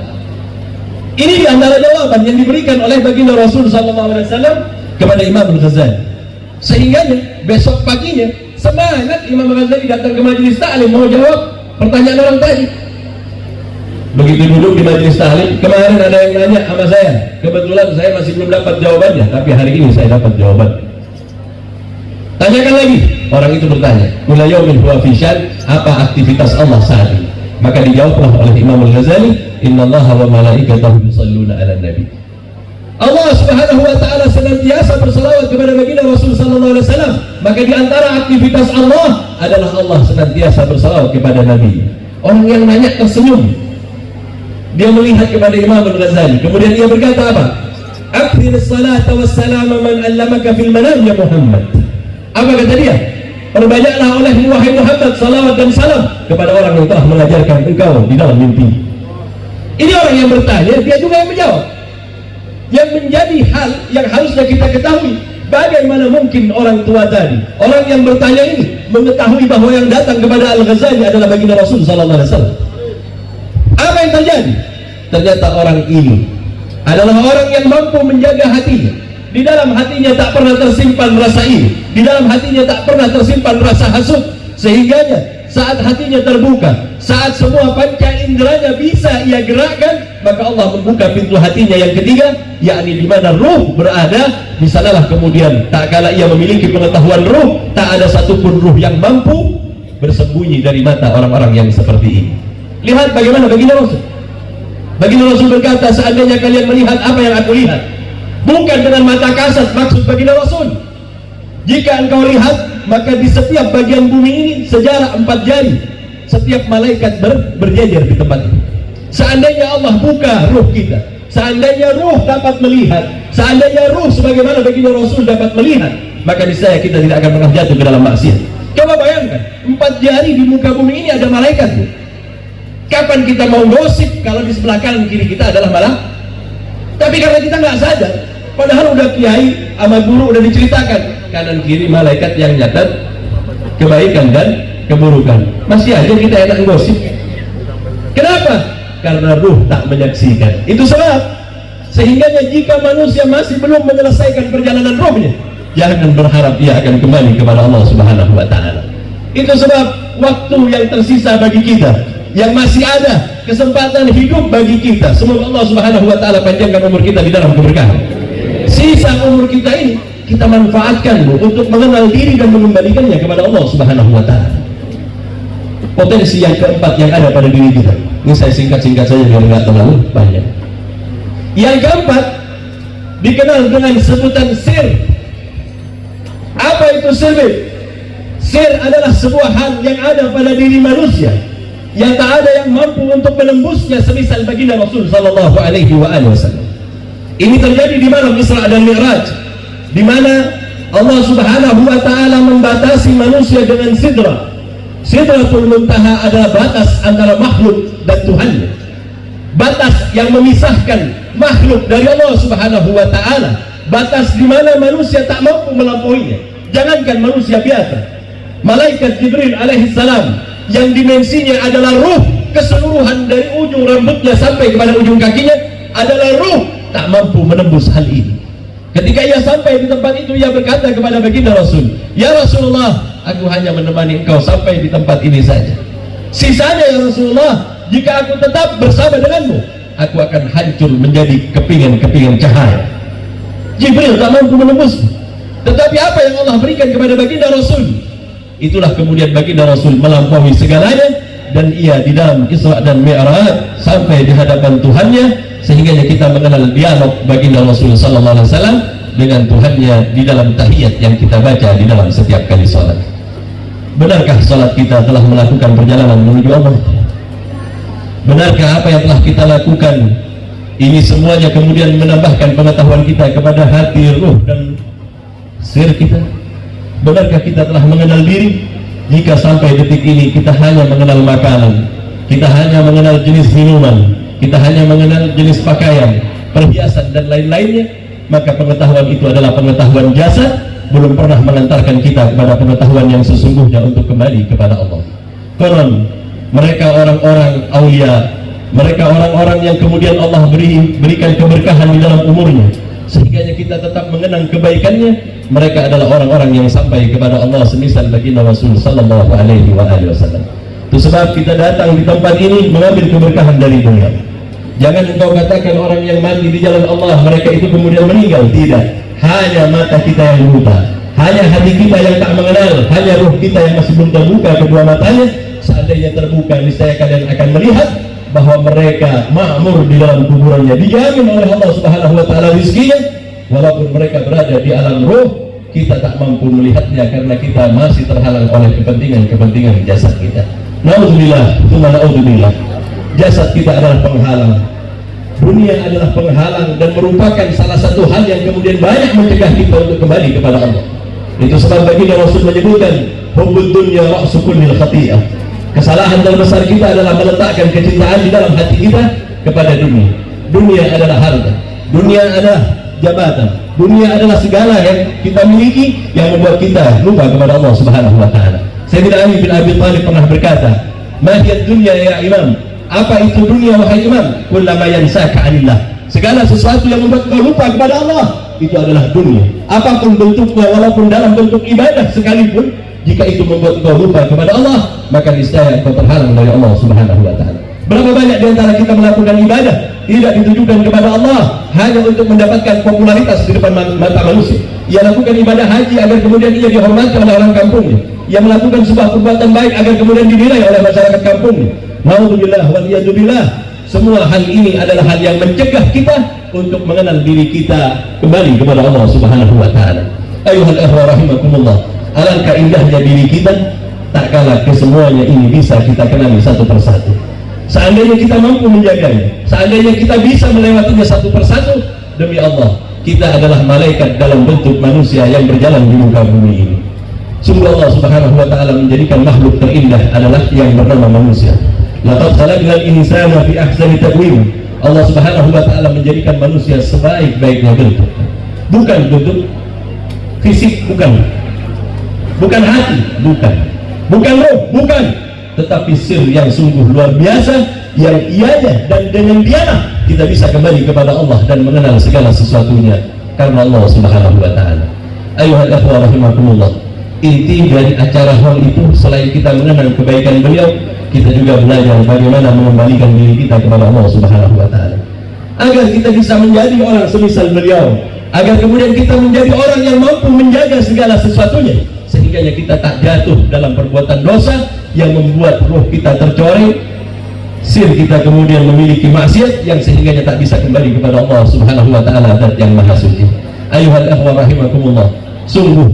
Speaker 1: Ini di antara jawaban yang diberikan oleh baginda Rasul SAW kepada Imam Al-Ghazali. Sehingga besok paginya semangat Imam Al-Ghazali datang ke majelis ta'lim mau jawab pertanyaan orang tadi. Begitu duduk di majelis ta'lim, kemarin ada yang nanya sama saya, kebetulan saya masih belum dapat jawabannya, tapi hari ini saya dapat jawaban. Tanyakan lagi, orang itu bertanya, Kula yaumin huwa fi syan, apa aktivitas Allah saat ini? Maka dijawablah oleh Imam Al-Ghazali, Innallaha wa malaikatahu yusalluna 'alan nabi. Allah Subhanahu wa Ta'ala senantiasa berselawat kepada baginda Rasul sallallahu alaihi wasallam. Maka di antara aktivitas Allah adalah Allah senantiasa berselawat kepada Nabi. Orang yang nanya tersenyum. Dia melihat kepada Imam Al-Ghazali. Kemudian dia berkata apa? Akthir salata wassalama man 'allamaka fil manam ya Muhammad. Apa kata dia? Perbanyaklah olehmu wahai Muhammad salawat dan salam kepada orang yang telah mengajarkan engkau di dalam mimpi. Ini orang yang bertanya, dia juga yang menjawab. Yang menjadi hal yang harusnya kita ketahui, bagaimana mungkin orang tua tadi, orang yang bertanya ini mengetahui bahwa yang datang kepada Al-Ghazali adalah baginda Rasul sallallahu alaihi wasallam. Apa yang terjadi? Ternyata orang ini adalah orang yang mampu menjaga hatinya. Di dalam hatinya tak pernah tersimpan rasa iri, di dalam hatinya tak pernah tersimpan rasa hasut, Sehingganya saat hatinya terbuka, saat semua panca inderanya bisa ia gerakkan, maka Allah membuka pintu hatinya yang ketiga, yakni di mana ruh berada. Di sanalah kemudian tak kala ia memiliki pengetahuan ruh, tak ada satupun ruh yang mampu bersembunyi dari mata orang-orang yang seperti ini. Lihat bagaimana baginda Rasul. Baginda Rasul berkata, seandainya kalian melihat apa yang aku lihat, bukan dengan mata kasat, maksud baginda Rasul, jika engkau lihat, maka di setiap bagian bumi ini sejarah 4 jari, setiap malaikat berjajar di tempat itu. Seandainya Allah buka ruh kita, seandainya ruh dapat melihat, seandainya ruh sebagaimana baginda Rasul dapat melihat, maka niscaya kita tidak akan pernah jatuh ke dalam maksiat. Coba bayangkan, 4 jari di muka bumi ini ada malaikat. Kapan kita mau gosip kalau di sebelah kanan kiri kita adalah malah? Tapi karena kita nggak sadar, padahal udah kiai sama guru udah diceritakan kanan kiri malaikat yang nyatat kebaikan dan keburukan, masih aja kita enak gosip. Kenapa? Karena ruh tak menyaksikan. Itu sebab sehingganya jika manusia masih belum menyelesaikan perjalanan ruhnya, jangan berharap ia akan kembali kepada Allah Subhanahu wa Ta'ala. Itu sebab waktu yang tersisa bagi kita, yang masih ada kesempatan hidup bagi kita, semoga Allah Subhanahu wa Ta'ala panjangkan umur kita di dalam keberkahan. Sisa umur kita ini kita manfaatkan untuk mengenal diri dan mengembalikannya kepada Allah Subhanahu wa Ta'ala. Potensi yang keempat yang ada pada diri kita, ini saya singkat-singkat saja biar nggak terlalu banyak. Yang keempat dikenal dengan sebutan sir. Apa itu sir? Sir adalah sebuah hal yang ada pada diri manusia yang tak ada yang mampu untuk menembusnya, semisal baginda Rasul sallallahu alaihi wasallam. Ini terjadi di malam Isra dan Mi'raj, di mana Allah Subhanahu wa Ta'ala membatasi manusia dengan sidra. Sidratul Muntaha adalah batas antara makhluk dan Tuhannya, batas yang memisahkan makhluk dari Allah Subhanahu wa Ta'ala, batas di mana manusia tak mampu melampauinya. Jangankan manusia biasa, malaikat Jibril alaihissalam yang dimensinya adalah ruh keseluruhan dari ujung rambutnya sampai kepada ujung kakinya adalah ruh, tak mampu menembus hal ini. Ketika ia sampai di tempat itu, ia berkata kepada baginda Rasul, "Ya Rasulullah, aku hanya menemani engkau sampai di tempat ini saja. Sisanya ya Rasulullah, jika aku tetap bersama denganmu, aku akan hancur menjadi kepingan-kepingan cahaya." Jibril tak mampu menembus. Tetapi apa yang Allah berikan kepada baginda Rasul, itulah kemudian baginda Rasul melampaui segalanya, dan ia di dalam Isra dan Mi'raj sampai di hadapan Tuhannya, sehingga kita mengenal dialog baginda Rasul sallallahu alaihi wasallam dengan Tuhannya di dalam tahiyat yang kita baca di dalam setiap kali salat. Benarkah salat kita telah melakukan perjalanan menuju Allah? Benarkah apa yang telah kita lakukan ini semuanya kemudian menambahkan pengetahuan kita kepada hati, ruh dan sir kita? Benarkah kita telah mengenal diri? Jika sampai detik ini kita hanya mengenal makanan, kita hanya mengenal jenis minuman, kita hanya mengenal jenis pakaian, perhiasan dan lain-lainnya, maka pengetahuan itu adalah pengetahuan jasad, belum pernah mengantarkan kita kepada pengetahuan yang sesungguhnya untuk kembali kepada Allah. Konon mereka orang-orang aulia, mereka orang-orang yang kemudian Allah berikan keberkahan di dalam umurnya, sehingga kita tetap mengenang kebaikannya. Mereka adalah orang-orang yang sampai kepada Allah semisal baginda Rasul sallallahu alaihi wasallam. Itu sebab kita datang di tempat ini mengambil keberkahan dari dunia. Jangan engkau katakan orang yang mati di jalan Allah mereka itu kemudian meninggal. Tidak, hanya mata kita yang buta, hanya hati kita yang tak mengenal, hanya ruh kita yang masih belum terbuka kedua matanya. Seandainya terbuka, niscaya kalian akan melihat bahwa mereka makmur di dalam kuburannya, dijamin oleh Allah Subhanahu wa Ta'ala rizkinya. Walaupun mereka berada di alam ruh, kita tak mampu melihatnya karena kita masih terhalang oleh kepentingan jasad kita. Naudzubillah, tsumma naudzubillah. Jasad kita adalah penghalang, dunia adalah penghalang, dan merupakan salah satu hal yang kemudian banyak mencegah kita untuk kembali kepada Allah. Itu sebab baginda Rasul menyebutkan, hubbud dunya ra'su kullil khati'ah. Kesalahan terbesar kita adalah meletakkan kecintaan di dalam hati kita kepada dunia. Dunia adalah harta, dunia adalah jabatan, dunia adalah segala yang kita miliki yang membuat kita lupa kepada Allah Subhanahu wa Ta'ala. Sayyidina Ali bin Abi Thalib pernah berkata, "Ma hiya dunya ya Imam?" Apa itu dunia wahai Imam? Kullama yansaka 'anillah. Segala sesuatu yang membuat kau lupa kepada Allah, itu adalah dunia. Apapun bentuknya, walaupun dalam bentuk ibadah sekalipun, Jika itu membuat engkau lupa kepada Allah, maka niscaya engkau terhalang dari Allah Subhanahu wa Ta'ala. Berapa banyak di antara kita melakukan ibadah tidak ditujukan kepada Allah, hanya untuk mendapatkan popularitas di depan mata manusia. Ia lakukan ibadah haji agar kemudian ia dihormati oleh orang kampungnya. Ia melakukan sebuah perbuatan baik agar kemudian dinilai oleh masyarakat kampungnya. Naudzubillah wal iyadzubillah. Semua hal ini adalah hal yang mencegah kita untuk mengenal diri kita kembali kepada Allah Subhanahu wa Ta'ala. Ayuhal ikhwah rahimakumullah, alangkah indahnya diri kita tak kalah kesemuanya ini bisa kita kenali satu persatu. Seandainya kita mampu menjaganya, seandainya kita bisa melewatinya satu persatu, demi Allah, kita adalah malaikat dalam bentuk manusia yang berjalan di muka bumi ini. Sungguh Allah Subhanahu wa Ta'ala menjadikan makhluk terindah adalah yang bernama manusia. Laqad khalaqnal insana fi ahsani taqwim. Allah Subhanahu wa Ta'ala menjadikan manusia sebaik-baiknya bentuk. Bukan bentuk fisik, bukan hati, bukan roh, bukan, tetapi sir yang sungguh luar biasa, yang ianya dan dengan dialah kita bisa kembali kepada Allah dan mengenal segala sesuatunya karena Allah Subhanahu wa Ta'ala. Ayuhal ikhwah rahimakumullah, inti dari acara hal itu selain kita mengenal kebaikan beliau, kita juga belajar bagaimana mengembalikan diri kita kepada Allah Subhanahu wa Ta'ala, agar kita bisa menjadi orang semisal beliau, agar kemudian kita menjadi orang yang mampu menjaga segala sesuatunya, sehingga kita tak jatuh dalam perbuatan dosa yang membuat roh kita tercoreng, sir kita kemudian memiliki maksiat yang sehingga tak bisa kembali kepada Allah Subhanahu wa Ta'ala dan yang maha suci. Ayuhal ikhwah rahimakumullah, sungguh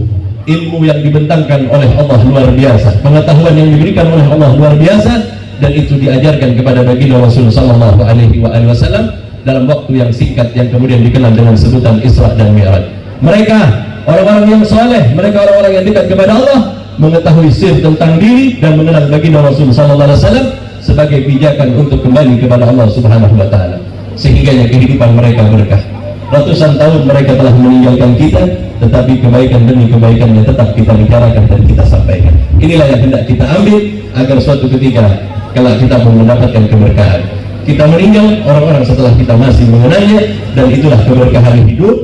Speaker 1: ilmu yang dibentangkan oleh Allah luar biasa, pengetahuan yang diberikan oleh Allah luar biasa, dan itu diajarkan kepada baginda Rasul sallallahu alaihi wasallam dalam waktu yang singkat yang kemudian dikenal dengan sebutan Isra dan Mi'raj. Mereka orang-orang yang soleh, mereka orang-orang yang dekat kepada Allah, mengetahui sir tentang diri dan mengenal baginda Rasul sallallahu alaihi wasallam sebagai pijakan untuk kembali kepada Allah Subhanahu wa Ta'ala, sehingga kehidupan mereka berkah. Ratusan tahun mereka telah meninggalkan kita, tetapi kebaikan demi kebaikannya tetap kita bicarakan dan kita sampaikan. Inilah yang hendak kita ambil agar suatu ketika kelak kita pun mendapatkan keberkahan. Kita meninggal, orang-orang setelah kita masih mengenalnya, dan itulah keberkahan hidup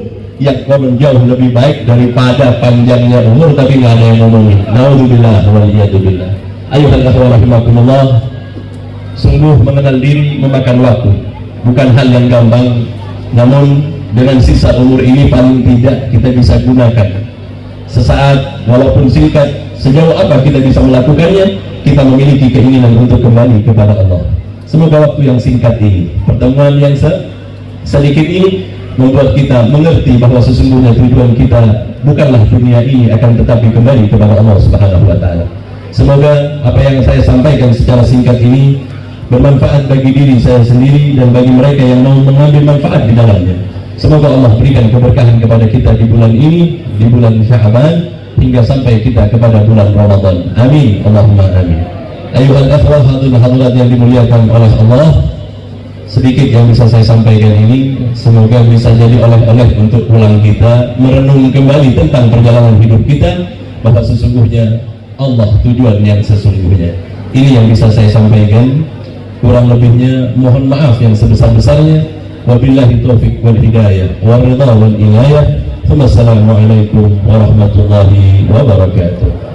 Speaker 1: yang konon jauh lebih baik daripada panjangnya umur tapi nggak ada yang ngomongin. Naudzubillah wal iyadzubillah. Ayuhal ikhwah rahimakumullah, sungguh mengenal diri memakan waktu, bukan hal yang gampang, namun dengan sisa umur ini paling tidak kita bisa gunakan sesaat, walaupun singkat, sejauh apa kita bisa melakukannya. Kita memiliki keinginan untuk kembali kepada Allah. Semoga waktu yang singkat ini, pertemuan yang sedikit ini, membuat kita mengerti bahwa sesungguhnya tujuan kita bukanlah dunia ini, akan tetapi kembali kepada Allah Subhanahu wa Ta'ala. Semoga apa yang saya sampaikan secara singkat ini bermanfaat bagi diri saya sendiri dan bagi mereka yang mau mengambil manfaat di dalamnya. Semoga Allah berikan keberkahan kepada kita di bulan ini, di bulan Sya'ban, hingga sampai kita kepada bulan Ramadan. Amin, Allahumma amin. Ayuhal ikhwah hadirat yang dimuliakan oleh Allah, sedikit yang bisa saya sampaikan ini semoga bisa jadi oleh-oleh untuk pulang kita merenung kembali tentang perjalanan hidup kita, bahwa sesungguhnya Allah tujuan yang sesungguhnya. Ini yang bisa saya sampaikan. Kurang lebihnya mohon maaf yang sebesar-besarnya. Wabillahi taufiq wal hidayah wa ridha wal inayah. Wassalamualaikum warahmatullahi wabarakatuh.